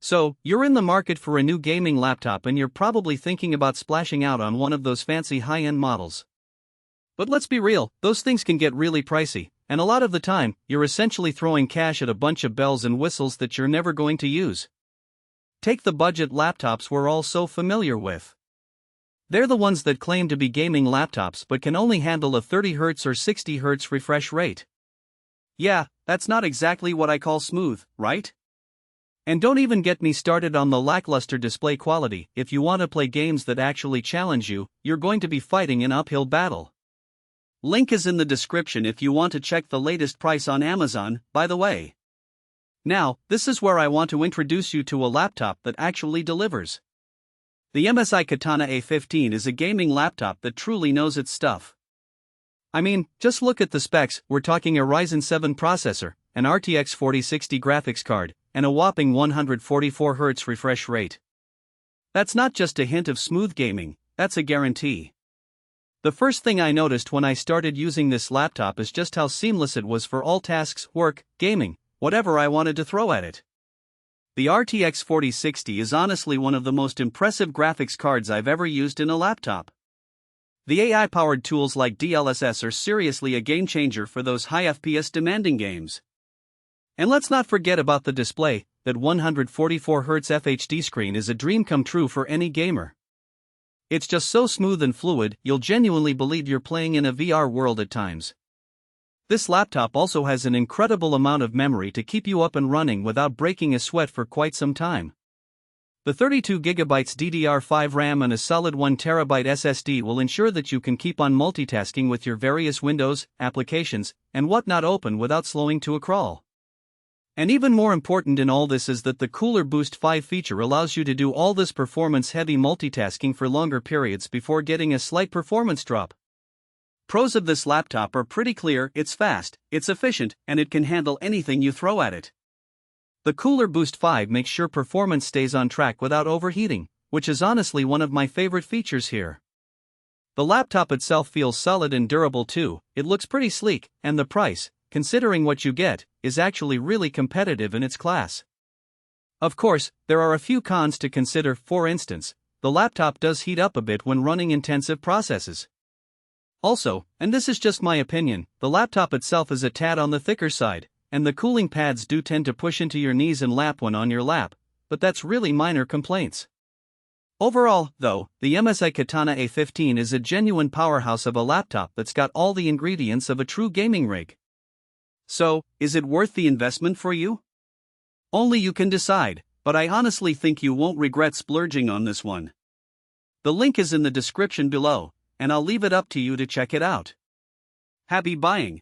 So, you're in the market for a new gaming laptop and you're probably thinking about splashing out on one of those fancy high-end models. But let's be real, those things can get really pricey, and a lot of the time, you're essentially throwing cash at a bunch of bells and whistles that you're never going to use. Take the budget laptops we're all so familiar with. They're the ones that claim to be gaming laptops but can only handle a 30Hz or 60Hz refresh rate. Yeah, that's not exactly what I call smooth, right? And don't even get me started on the lackluster display quality. If you want to play games that actually challenge you, you're going to be fighting an uphill battle. Link is in the description if you want to check the latest price on Amazon, by the way. Now, this is where I want to introduce you to a laptop that actually delivers. The MSI Katana A15 is a gaming laptop that truly knows its stuff. I mean, just look at the specs. We're talking a Ryzen 7 processor, an RTX 4060 graphics card, and a whopping 144Hz refresh rate. That's not just a hint of smooth gaming, that's a guarantee. The first thing I noticed when I started using this laptop is just how seamless it was for all tasks, work, gaming, whatever I wanted to throw at it. The RTX 4060 is honestly one of the most impressive graphics cards I've ever used in a laptop. The AI-powered tools like DLSS are seriously a game-changer for those high FPS demanding games. And let's not forget about the display. That 144Hz FHD screen is a dream come true for any gamer. It's just so smooth and fluid, you'll genuinely believe you're playing in a VR world at times. This laptop also has an incredible amount of memory to keep you up and running without breaking a sweat for quite some time. The 32GB DDR5 RAM and a solid 1TB SSD will ensure that you can keep on multitasking with your various Windows, applications, and whatnot open without slowing to a crawl. And even more important in all this is that the Cooler Boost 5 feature allows you to do all this performance-heavy multitasking for longer periods before getting a slight performance drop. Pros of this laptop are pretty clear: it's fast, it's efficient, and it can handle anything you throw at it. The Cooler Boost 5 makes sure performance stays on track without overheating, which is honestly one of my favorite features here. The laptop itself feels solid and durable too. It looks pretty sleek, and the price, considering what you get, is actually really competitive in its class. Of course, there are a few cons to consider. For instance, the laptop does heat up a bit when running intensive processes. Also, and this is just my opinion, the laptop itself is a tad on the thicker side, and the cooling pads do tend to push into your knees and lap when on your lap, but that's really minor complaints. Overall, though, the MSI Katana A15 is a genuine powerhouse of a laptop that's got all the ingredients of a true gaming rig. So, is it worth the investment for you? Only you can decide, but I honestly think you won't regret splurging on this one. The link is in the description below, and I'll leave it up to you to check it out. Happy buying!